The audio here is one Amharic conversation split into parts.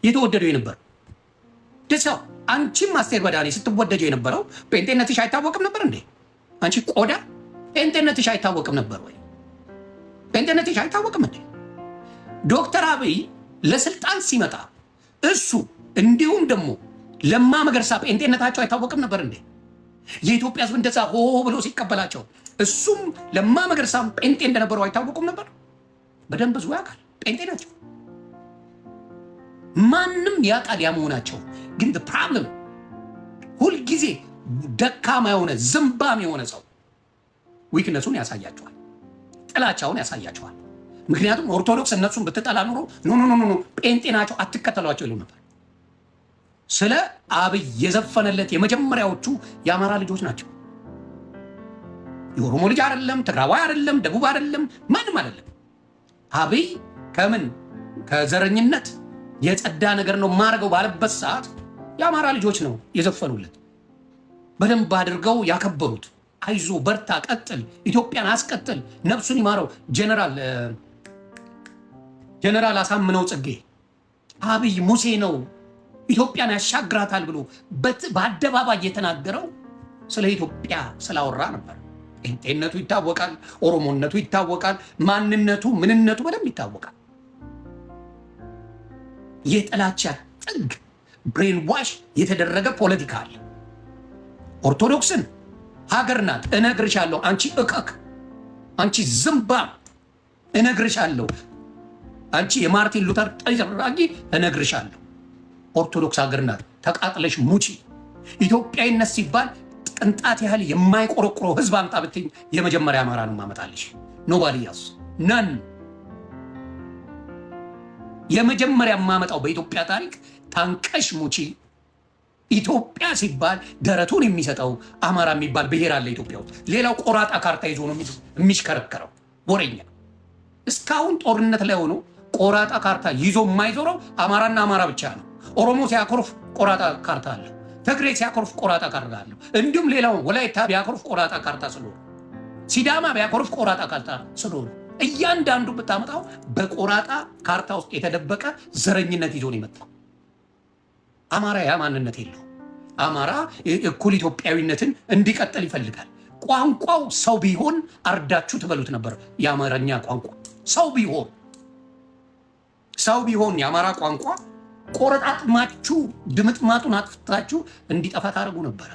የተወደደው የነበረው ደሳው አንቺም አስቴር በዳኔ ስትወደጀ የነበረው ጴንጤነትሽ አይታወቅም ነበር እንዴ? አንቺ ቆዳ ጴንጤነትሽ አይታወቅም ነበር ወይ? ጴንጤነትሽ አይታወቅም እንዴ? ዶክተር አብይ ለስልጣን ሲመጣ እሱ እንዲሁም ደግሞ ለማ መገርሳ ጴንጤነታቸው አይታወቅም ነበር እንዴ? የኢትዮጵያ ሕዝብ እንደዛ ሆ ብሎ ሲቀበላቸው እሱም ለማ መገርሳም ጴንጤ እንደነበረው አይታወቁም ነበር? በደንብ ብዙ ያውቃል። ጴንጤ ናቸው። ማንም ያውቃል ያመሆናቸው። ግን ፕሮብለም ሁልጊዜ ደካማ የሆነ ዝምባም የሆነ ሰው ዊክነሱን ያሳያቸዋል፣ ጥላቻውን ያሳያቸዋል። ምክንያቱም ኦርቶዶክስ እነሱን ብትጠላ ኑሮ ኖ ጴንጤ ናቸው አትከተሏቸው ይሉ ነበር። ስለ አብይ የዘፈነለት የመጀመሪያዎቹ የአማራ ልጆች ናቸው። የኦሮሞ ልጅ አይደለም፣ ትግራዋይ አይደለም፣ ደቡብ አይደለም፣ ማንም አይደለም። አብይ ከምን ከዘረኝነት የጸዳ ነገር ነው ማርገው ባለበት ሰዓት የአማራ ልጆች ነው የዘፈኑለት። በደንብ አድርገው ያከበሩት። አይዞ በርታ፣ ቀጥል፣ ኢትዮጵያን አስቀጥል፣ ነፍሱን ይማረው ጀነራል አሳምነው ጽጌ አብይ ሙሴ ነው ኢትዮጵያን ያሻግራታል ብሎ በአደባባይ የተናገረው ስለ ኢትዮጵያ ስላወራ ነበር። ጴንጤነቱ ይታወቃል፣ ኦሮሞነቱ ይታወቃል፣ ማንነቱ ምንነቱ በደንብ ይታወቃል። የጥላቻ ጥግ ብሬን ዋሽ የተደረገ ፖለቲካ አለ። ኦርቶዶክስን ሀገር ናት እነግርሻለሁ፣ አንቺ እከክ፣ አንቺ ዝምባም እነግርሻለሁ፣ አንቺ የማርቲን ሉተር ጠራጊ እነግርሻለሁ። ኦርቶዶክስ ሀገር ናት፣ ተቃጥለሽ ሙቺ። ኢትዮጵያዊነት ሲባል ቅንጣት ያህል የማይቆረቆረው ህዝብ አምጣ ብትኝ የመጀመሪያ አማራ ነው ማመጣልሽ። ኖባዲ ያስ ነን። የመጀመሪያ ማመጣው በኢትዮጵያ ታሪክ ታንቀሽ ሙቺ። ኢትዮጵያ ሲባል ደረቱን የሚሰጠው አማራ የሚባል ብሔር አለ ኢትዮጵያ ውስጥ። ሌላው ቆራጣ ካርታ ይዞ ነው የሚሽከረከረው ወሬኛ። እስካሁን ጦርነት ላይ ሆኖ ቆራጣ ካርታ ይዞ የማይዞረው አማራና አማራ ብቻ ነው። ኦሮሞ ሲያኮርፍ ቆራጣ ካርታ አለ፣ ትግሬ ሲያኮርፍ ቆራጣ ካርታ አለ። እንዲሁም ሌላው ወላይታ ቢያኮርፍ ቆራጣ ካርታ ስለሆነ፣ ሲዳማ ቢያኮርፍ ቆራጣ ካርታ ስለሆነ እያንዳንዱ ብታመጣው በቆራጣ ካርታ ውስጥ የተደበቀ ዘረኝነት ይዞ ነው የመጣው። አማራ ያ ማንነት የለው። አማራ እኩል ኢትዮጵያዊነትን እንዲቀጥል ይፈልጋል። ቋንቋው ሰው ቢሆን አርዳችሁ ትበሉት ነበር። የአማርኛ ቋንቋ ሰው ቢሆን የአማራ ቋንቋ ቆረጣጥማችሁ ድምጥማጡን አጥፍታችሁ እንዲጠፋ ታደርጉ ነበረ።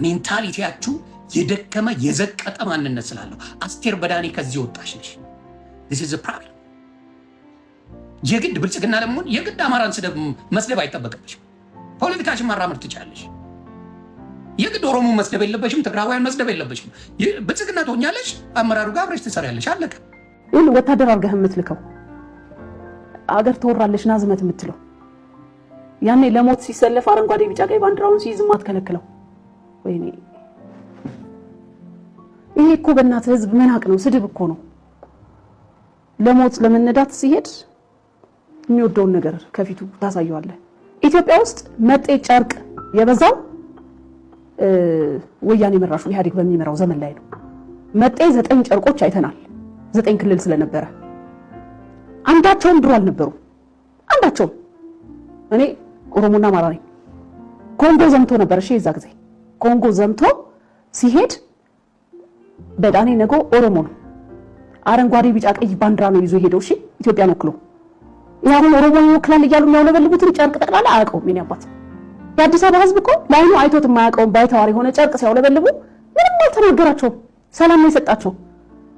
ሜንታሊቲያችሁ የደከመ የዘቀጠ ማንነት ስላለው አስቴር በዳኔ ከዚህ ወጣሽ ነሽ። this is a problem። የግድ ብልጽግና ለመሆን የግድ አማራን መስደብ አይጠበቅብሽም። ፖለቲካሽን ማራመድ ትችላለሽ። የግድ ኦሮሞ መስደብ የለበሽም፣ ትግራዋያን መስደብ የለበሽም። ብልጽግና ትሆኛለሽ፣ አመራሩ ጋር አብረሽ ትሰሪያለሽ። አለቀ። ይሄን ወታደር አድርገህ የምትልከው አገር ተወራለሽ ናዝመት የምትለው ያኔ ለሞት ሲሰለፍ አረንጓዴ ቢጫ ቀይ ባንዲራውን ሲይዝ ማትከለክለው ወይኔ ይሄ እኮ በእናት ህዝብ መናቅ ነው፣ ስድብ እኮ ነው። ለሞት ለመነዳት ሲሄድ የሚወደውን ነገር ከፊቱ ታሳየዋለህ። ኢትዮጵያ ውስጥ መጤ ጨርቅ የበዛው ወያኔ መራሹ ኢህአዴግ በሚመራው ዘመን ላይ ነው። መጤ 9 ጨርቆች አይተናል። 9 ክልል ስለነበረ አንዳቸውም ድሮ አልነበሩ። አንዳቸውም እኔ ኦሮሞና አማራ ነኝ። ኮንጎ ዘምቶ ነበር። እሺ የዛ ጊዜ ኮንጎ ዘምቶ ሲሄድ በዳኔ ነገ ኦሮሞ ነው አረንጓዴ ቢጫ ቀይ ባንዲራ ነው ይዞ ሄደው። እሺ ኢትዮጵያን ወክሎ ያሁን ኦሮሞ ይወክላል እያሉ የሚያውለበልቡትን ጨርቅ ጠቅላላ አያውቀውም። ምን ያባት የአዲስ አበባ ህዝብ እኮ ላይኑ አይቶት የማያውቀውን ባይተዋር የሆነ ጨርቅ ሲያውለበልቡ ምንም አልተናገራቸውም። ሰላም ነው የሰጣቸው።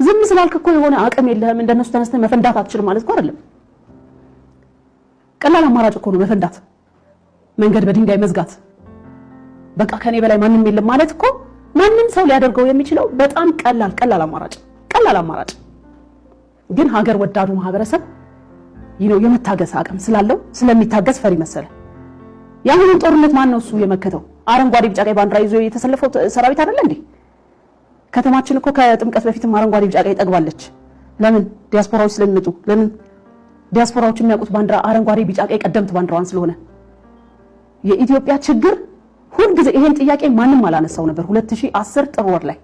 ዝም ስላልክ እኮ የሆነ አቅም የለህም እንደነሱ ተነስተህ መፈንዳት አትችልም ማለት እኮ አይደለም። ቀላል አማራጭ እኮ ነው መፈንዳት፣ መንገድ በድንጋይ መዝጋት። በቃ ከኔ በላይ ማንም የለም ማለት እኮ ማንም ሰው ሊያደርገው የሚችለው በጣም ቀላል አማራጭ። ግን ሀገር ወዳዱ ማህበረሰብ የመታገስ አቅም ስላለው ስለሚታገስ ፈሪ መሰለ። ያሁን ጦርነት ማን ነው እሱ የመከተው? አረንጓዴ ቢጫ ቀይ ባንዲራ ይዞ የተሰለፈው ሰራዊት አይደለ እንዴ? ከተማችን እኮ ከጥምቀት በፊትም አረንጓዴ ቢጫ ቀይ ጠግባለች። ለምን? ዲያስፖራዎች ስለሚመጡ። ለምን? ዲያስፖራዎች የሚያውቁት ባንዲራ አረንጓዴ ቢጫ ቀይ ቀደምት ባንዲራዋን ስለሆነ። የኢትዮጵያ ችግር ሁልጊዜ ይሄን ጥያቄ ማንም አላነሳው ነበር። 2010 ጥር ወር ላይ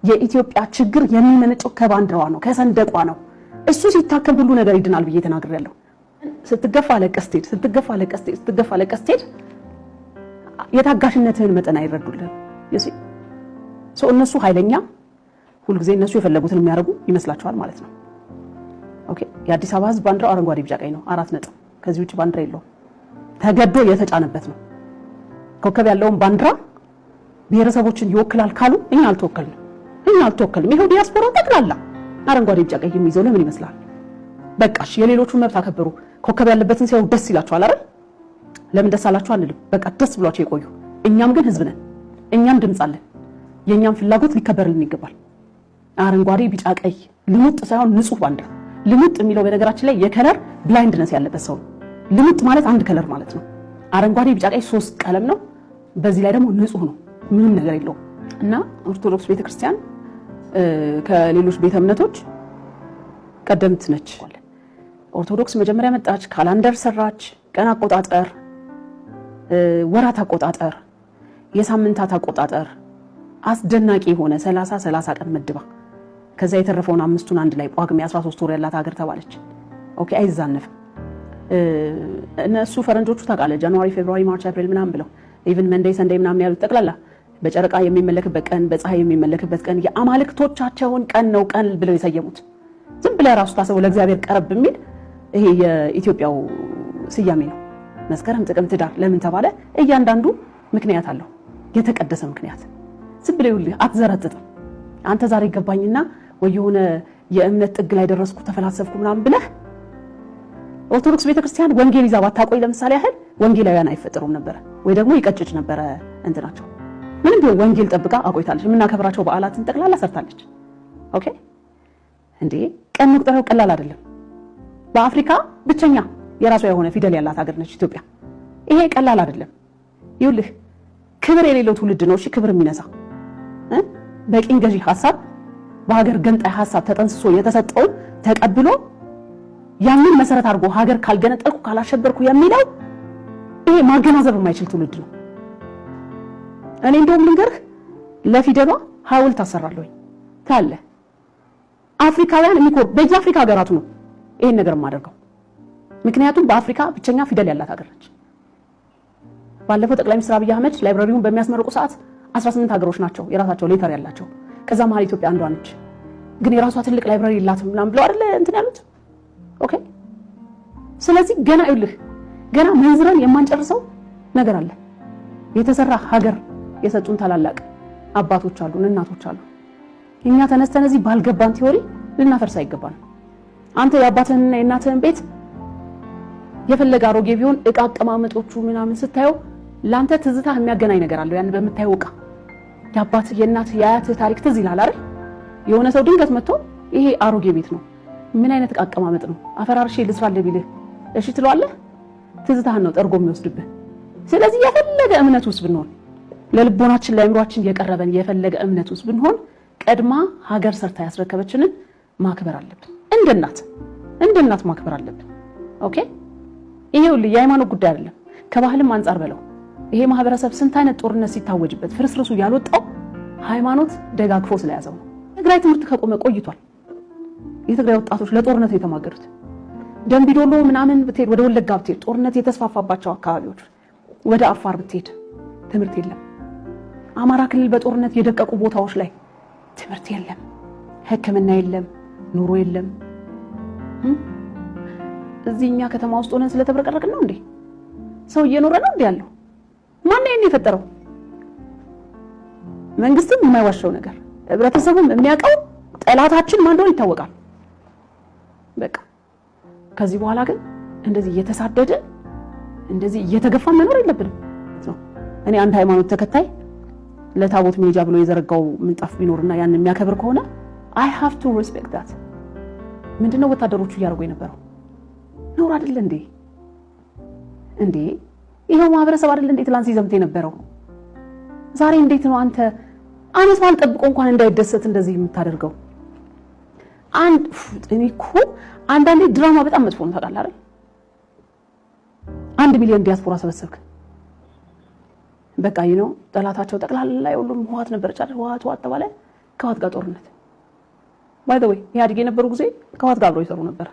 የኢትዮጵያ ችግር የሚመነጨው ከባንዲራዋ ነው፣ ከሰንደቋ ነው። እሱ ሲታከም ሁሉ ነገር ይድናል ብዬ ተናግሬያለሁ። ስትገፋ ለቀስቴድ የታጋሽነትህን መጠን አይረዱልህም። እነሱ ኃይለኛ ሁልጊዜ እነሱ የፈለጉትን የሚያደርጉ ይመስላቸዋል ማለት ነው። ኦኬ የአዲስ አበባ ህዝብ ባንዲራው አረንጓዴ ቢጫ ቀይ ነው። 4 ነጥብ። ከዚህ ውጭ ባንዲራ የለውም። ተገዶ የተጫነበት ነው። ኮከብ ያለውን ባንዲራ ብሔረሰቦችን ይወክላል ካሉ እኛ አልተወከልንም። ይሄው ዲያስፖራ ጠቅላላ አረንጓዴ ቢጫ ቀይ የሚይዘው ለምን ይመስላል? በቃሽ የሌሎቹን መብት አከበሩ። ኮከብ ያለበትን ሲያዩ ደስ ይላቸዋል አይደል? ለምን ደስ አላችሁ አንልም። በቃ ደስ ብሏቸው የቆዩ። እኛም ግን ህዝብ ነን። እኛም ድምጽ አለን። የኛም ፍላጎት ሊከበርልን ይገባል። አረንጓዴ ቢጫ ቀይ ልሙጥ ሳይሆን ንጹህ ባንዲራ። ልሙጥ የሚለው በነገራችን ላይ የከለር ብላይንድነስ ያለበት ሰው ነው። ልሙጥ ማለት አንድ ከለር ማለት ነው። አረንጓዴ ቢጫ ቀይ 3 ቀለም ነው። በዚህ ላይ ደግሞ ንጹህ ነው፣ ምንም ነገር የለውም። እና ኦርቶዶክስ ቤተክርስቲያን ከሌሎች ቤተ እምነቶች ቀደምት ነች። ኦርቶዶክስ መጀመሪያ መጣች፣ ካላንደር ሰራች፣ ቀን አቆጣጠር፣ ወራት አቆጣጠር፣ የሳምንታት አቆጣጠር አስደናቂ የሆነ 30 ቀን መድባ ከዛ የተረፈውን 5ቱን አንድ ላይ ጳጉሜ 13 ወር ያላት ሀገር ተባለች። ኦኬ አይዛነፍም። እነሱ ፈረንጆቹ ታውቃለህ ጃንዋሪ፣ ፌብሩዋሪ፣ ማርች፣ ኤፕሪል ምናምን ብለው ኢቭን መንዴይ፣ ሰንዴይ ምናምን ያሉት ጠቅላላ በጨረቃ የሚመለክበት ቀን፣ በፀሐይ የሚመለክበት ቀን የአማልክቶቻቸውን ቀን ነው ቀን ብለው የሰየሙት። ዝም ብለህ ራሱ ታስበው ለእግዚአብሔር ቀረብ የሚል ይሄ የኢትዮጵያው ስያሜ ነው። መስከረም፣ ጥቅምት፣ ዳር ለምን ተባለ? እያንዳንዱ ምክንያት አለው፣ የተቀደሰ ምክንያት። ዝም ብለህ ይኸውልህ አትዘረጥጥም። አንተ ዛሬ ይገባኝና ወይ የሆነ የእምነት ጥግ ላይ ደረስኩ ተፈላሰፍኩ ምናምን ብለህ ኦርቶዶክስ ቤተክርስቲያን ወንጌል ይዛ ባታቆይ ለምሳሌ ያህል ወንጌላውያን አይፈጠሩም ነበር፣ ወይ ደግሞ ይቀጭጭ ነበር እንትናቸው። ምንም ቢሆን ወንጌል ጠብቃ አቆይታለች። የምናከብራቸው በዓላትን ጠቅላላ ሰርታለች። ኦኬ እንዴ ቀን መቁጠሪያው ቀላል አይደለም። በአፍሪካ ብቸኛ የራሷ የሆነ ፊደል ያላት ሀገር ነች ኢትዮጵያ። ይሄ ቀላል አይደለም። ይኸውልህ ክብር የሌለው ትውልድ ነው እሺ ክብር የሚነሳ በቂኝ ገዢ ሐሳብ በሀገር ገንጣይ ሐሳብ ተጠንስሶ የተሰጠውን ተቀብሎ ያንን መሰረት አድርጎ ሀገር ካልገነጠልኩ ካላሸበርኩ የሚለው ይሄ ማገናዘብ የማይችል ትውልድ ነው። እኔ እንደውም ልንገርህ ለፊደሏ ሐውልት አሰራለሁ ታለ አፍሪካውያን የሚኮር በየአፍሪካ ሀገራቱ ነው ይሄን ነገር የማደርገው። ምክንያቱም በአፍሪካ ብቸኛ ፊደል ያላት ሀገር ነች። ባለፈው ጠቅላይ ሚኒስትር አብይ አህመድ ላይብራሪውን በሚያስመርቁ ሰዓት 18 ሀገሮች ናቸው የራሳቸው ሌተር ያላቸው። ከዛ መሀል ኢትዮጵያ አንዷ ነች። ግን የራሷ ትልቅ ላይብራሪ የላትም ምናምን ብለው አይደል እንትን ያሉት። ኦኬ ስለዚህ ገና ይኸውልህ ገና መንዝረን የማንጨርሰው ነገር አለ። የተሰራ ሀገር የሰጡን ታላላቅ አባቶች አሉ፣ እናቶች አሉ። እኛ ተነስተን እዚህ ባልገባን ቲዮሪ ልናፈርስ አይገባን። አንተ የአባትህንና የእናትህን ቤት የፈለገ አሮጌ ቢሆን እቃ አቀማመጦቹ ምናምን ስታየው ላንተ ትዝታ የሚያገናኝ ነገር አለው። ያን በምታየው እቃ የአባት የእናት የአያትህ ታሪክ ትዝ ይላል አይደል? የሆነ ሰው ድንገት መጥቶ ይሄ አሮጌ ቤት ነው ምን አይነት እቃ አቀማመጥ ነው አፈራርሼ ልስራልህ ቢልህ እሺ ትለዋለህ? ትዝታህን ነው ጠርጎ የሚወስድብህ። ስለዚህ የፈለገ እምነት ውስጥ ብንሆን ለልቦናችን ለአእምሯችን የቀረበን የፈለገ እምነት ውስጥ ብንሆን ቀድማ ሀገር ሰርታ ያስረከበችንን ማክበር አለብን። እንደ እናት ማክበር አለብን። ኦኬ ይሄው የሃይማኖት ጉዳይ አይደለም። ከባህልም አንፃር በለው ይሄ ማህበረሰብ ስንት አይነት ጦርነት ሲታወጅበት ፍርስርሱ ያልወጣው ሃይማኖት ደጋግፎ ስለያዘው ነው። ትግራይ ትምህርት ከቆመ ቆይቷል። የትግራይ ወጣቶች ለጦርነት የተማገዱት ደምቢዶሎ ምናምን ብትሄድ፣ ወደ ወለጋ ብትሄድ፣ ጦርነት የተስፋፋባቸው አካባቢዎች፣ ወደ አፋር ብትሄድ ትምህርት የለም። አማራ ክልል በጦርነት የደቀቁ ቦታዎች ላይ ትምህርት የለም፣ ሕክምና የለም፣ ኑሮ የለም። እዚህኛ ከተማ ውስጥ ሆነን ስለተብረቀረቅን ነው እንዴ? ሰው እየኖረ ነው እንዴ ያለው? ማን ነው የፈጠረው? መንግስትም የማይዋሸው ነገር ህብረተሰቡም የሚያውቀው ጠላታችን ማን እንደሆነ ይታወቃል። በቃ ከዚህ በኋላ ግን እንደዚህ እየተሳደደ እንደዚህ እየተገፋ መኖር የለብንም ነው። እኔ አንድ ሃይማኖት ተከታይ ለታቦት ሜጃ ብሎ የዘረጋው ምንጣፍ ቢኖርና ያን የሚያከብር ከሆነ I have to respect that። ምንድነው ወታደሮቹ እያደረጉ የነበረው? ኖር አይደል እንዴ? ይሄው ማህበረሰብ አይደል እንዴ ትላንት ሲዘምት የነበረው? ዛሬ እንዴት ነው አንተ አመት በዓል ጠብቆ እንኳን እንዳይደሰት እንደዚህ የምታደርገው? አንዳንዴ ድራማ በጣም መጥፎ ነው ታውቃለህ አይደል? 1 ሚሊዮን ዲያስፖራ ሰበሰብክ። በቃ ጠላታቸው ጠቅላላ ሁሉም ህወሓት ነበረች አይደል? ህወሓት ተባለ። ከህወሓት ጋር ጦርነት by the way ኢህአዴግ የነበሩ ጊዜ ከህወሓት ጋር አብረው ይሰሩ ነበር።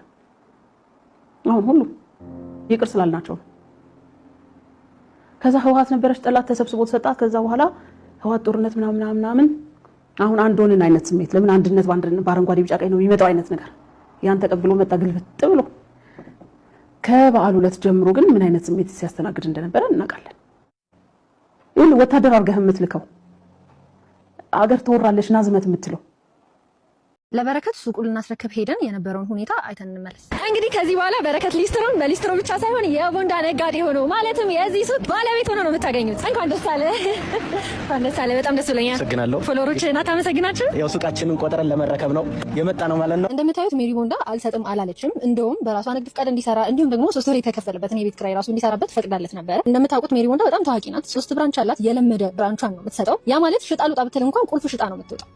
አሁን ሁሉ ይቅር ስላልናቸው። ከዛ ህወሓት ነበረች ጠላት ተሰብስቦ ተሰጣት። ከዛ በኋላ ህወሓት ጦርነት ምናምን አሁን አንድ ሆነን አይነት ስሜት ለምን አንድነት በአንድነት በአረንጓዴ ቢጫ ቀይ ነው የሚመጣው አይነት ነገር ያን ተቀብሎ መጣ ግልብጥ ብሎ። ከበዓሉ ዕለት ጀምሮ ግን ምን አይነት ስሜት ሲያስተናግድ እንደነበረ እናውቃለን። ይሁን ወታደር አድርገህ የምትልከው አገር ተወራለች ናዝመት የምትለው ለበረከት ሱቁን ልናስረክብ ሄደን የነበረውን ሁኔታ አይተን እንመለስ። እንግዲህ ከዚህ በኋላ በረከት ሊስትሮን በሊስትሮ ብቻ ሳይሆን የቦንዳ ነጋዴ ሆኖ ማለትም የዚህ ሱቅ ባለቤት ሆኖ ነው የምታገኙት። እንኳን ደስ አለ፣ እንኳን ደስ አለ። በጣም ደስ ብሎኛል። አመሰግናለሁ። ፎሎወሮችህን አታመሰግናችሁ? ያው ሱቃችንን ቆጥረን ለመረከብ ነው የመጣ ነው ማለት ነው። እንደምታዩት ሜሪ ቦንዳ አልሰጥም አላለችም። እንደውም በራሷ ንግድ ፍቃድ እንዲሰራ እንዲሁም ደግሞ 3 ወር የተከፈለበትን የቤት ኪራይ ራሱ እንዲሰራበት ፈቅዳለት ነበር። እንደምታውቁት ሜሪ ቦንዳ በጣም ታዋቂ ናት። 3 ብራንች አላት። የለመደ ብራንቿን ነው የምትሰጠው። ያ ማለት ሽጣ ልውጣ ብትል እንኳን ቁልፍ ሽጣ ነው የምትወጣው።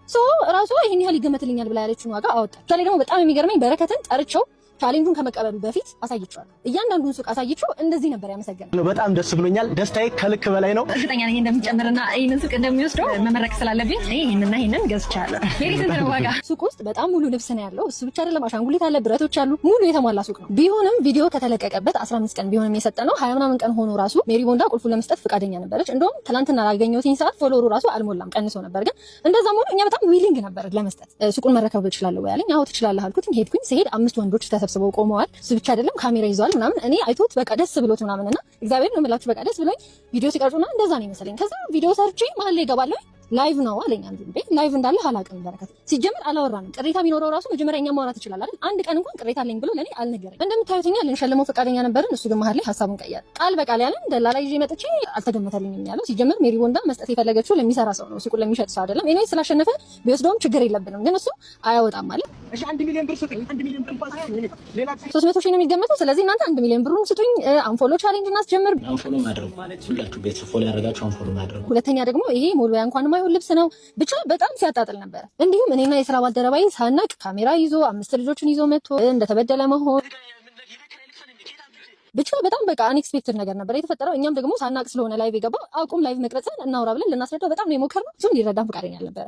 ራሷ ይሄን ያህል ይገመትልኛል ብላ ያለችውን ዋጋ አወጣ። ዛሬ ደግሞ በጣም የሚገርመኝ በረከትን ጠርቸው ቻሌንጁን ከመቀበሉ በፊት አሳይቼዋለሁ። እያንዳንዱን ሱቅ አሳይቼው እንደዚህ ነበር ያመሰገነው። በጣም ደስ ብሎኛል። ደስታዬ ከልክ በላይ ነው። እርግጠኛ ነኝ እንደሚጨምርና ይሄንን ሱቅ እንደሚወስደው መመረቅ ስላለብኝ ይሄንን ገዝቻለሁ። ሜሪ ስንት ነው ዋጋ? ሱቅ ውስጥ በጣም ሙሉ ልብስ ነው ያለው። እሱ ብቻ አይደለም፣ አሻንጉሊት አለ፣ ብረቶች አሉ። ሙሉ የተሟላ ሱቅ ነው። ቢሆንም ቪዲዮ ከተለቀቀበት 15 ቀን ቢሆንም የሰጠነው 20 ምናምን ቀን ሆኖ ራሱ ሜሪ ቦንዳ ቁልፉን ለመስጠት ፈቃደኛ ነበረች። እንደውም ትናንትና ላገኘሁትኝ ሰዓት ፎሎወሩ ራሱ አልሞላም፣ ቀንሶ ነበር። ግን እንደዛም ሆኖ እኛ በጣም ዊሊንግ ነበር ለመስጠት። ሱቁን መረከብ እችላለሁ ወይ አለኝ። አዎ ትችላለህ አልኩት። ሄድኩኝ። ስሄድ 5 ወንዶች ተሰብስበው ቆመዋል። እሱ ብቻ አይደለም ካሜራ ይዟል ምናምን። እኔ አይቶት በቃ ደስ ብሎት ምናምንና እግዚአብሔር ነው የምላችሁ በቃ ደስ ብሎኝ ቪዲዮ ሲቀርጹና እንደዛ ነው ይመስለኝ። ከዛ ቪዲዮ ሰርቼ መሀል ላይ እገባለሁ። ላይቭ ነው አለኝ። አንዱ ላይቭ እንዳለ አላውቅም። በረከት ሲጀምር አላወራንም። ቅሬታ ቢኖረው ራሱ መጀመሪያ እኛ ማውራት ይችላል አይደል? አንድ ቀን እንኳን ቅሬታ አለኝ ብሎ ለኔ አልነገረኝ። እንደምታዩት እኛ ልንሸልመው ፈቃደኛ ነበርን። እሱ ግን መሀል ላይ ሀሳቡን ቀየረ። ቃል በቃል ያለን ደላላ ይዤ መጥቼ አልተገመተልኝም ያለው። ሲጀምር ሜሪ ቦንዳ መስጠት የፈለገችው ለሚሰራ ሰው ነው፣ ሱቁን ለሚሸጥ ሰው አይደለም። እኔ ስላሸነፈ ቢወስደውም ችግር የለብንም፣ ግን እሱ አያወጣም ማለት። እሺ 1 ሚሊዮን ብር ስጡኝ። 1 ሚሊዮን ብር ፓስ ሌላ 300 ሺህ ነው የሚገመተው። ስለዚህ እናንተ 1 ሚሊዮን ብሩን ስጡኝ። አንፎሎ ቻሌንጅ እናስጀምር። አንፎሎ ማድረግ ማለት ሁላችሁ ቤት ፎሎ ያደርጋችሁ አንፎሎ ማድረግ። ሁለተኛ ደግሞ ይሄ ሞልቢያ እንኳን የማይሆን ልብስ ነው። ብቻ በጣም ሲያጣጥል ነበር። እንዲሁም እኔና የሥራ ባልደረባዬ ሳናቅ ካሜራ ይዞ 5 ልጆችን ይዞ መጥቶ እንደተበደለ መሆን ብቻ በጣም በቃ አንኤክስፔክትድ ነገር ነበር የተፈጠረው። እኛም ደግሞ ሳናቅ ስለሆነ ላይቭ የገባው አቁም ላይቭ መቅረጽን እናውራ ብለን ልናስረዳው በጣም ነው የሞከርነው። እሱም ሊረዳን ፈቃደኛ አልነበረ።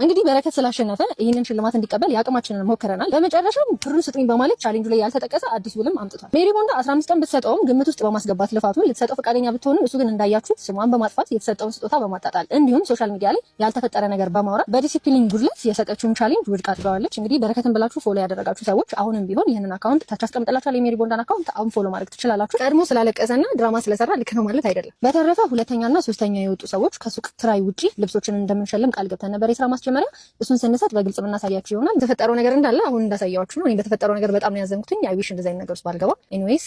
እንግዲህ በረከት ስላሸነፈ ይህንን ሽልማት እንዲቀበል የአቅማችንን ሞክረናል። በመጨረሻም ብሩን ስጡኝ በማለት ቻሌንጁ ላይ ያልተጠቀሰ አዲስ ውልም አምጥቷል። ሜሪ ቦንዳ 15 ቀን ብትሰጠውም ግምት ውስጥ በማስገባት ልፋቱን ልትሰጠው ፈቃደኛ ብትሆንም እሱ ግን እንዳያችሁት ስሟን በማጥፋት የተሰጠውን ስጦታ በማጣጣል እንዲሁም ሶሻል ሚዲያ ላይ ያልተፈጠረ ነገር በማውራት በዲሲፕሊን ጉድለት የሰጠችውን ቻሌንጅ ውድቅ አድርገዋለች። እንግዲህ በረከትን ብላችሁ ፎሎ ያደረጋችሁ ሰዎች አሁንም ቢሆን ይህንን አካውንት ታች አስቀምጥላችኋል። የሜሪ ቦንዳን አካውንት አሁን ፎሎ ማድረግ ትችላላችሁ። ቀድሞ ስላለቀሰና ድራማ ስለሰራ ልክ ነው ማለት አይደለም። በተረፈ ሁለተኛና ሶስተኛ የወጡ ሰዎች ከሱቅ ክራይ ውጪ ልብሶችን እንደምንሸልም ቃል ገብተን ነበር። የስራ ማስጀመሪያ እሱን ስንሰጥ በግልጽ የምናሳያችሁ ይሆናል። የተፈጠረው ነገር እንዳለ አሁን እንዳሳያችሁ ነው። እኔ በተፈጠረው ነገር በጣም ነው ያዘንኩትኝ። አይ ዊሽ እንደዚህ አይነት ነገር ውስጥ ባልገባ። ኤኒዌይስ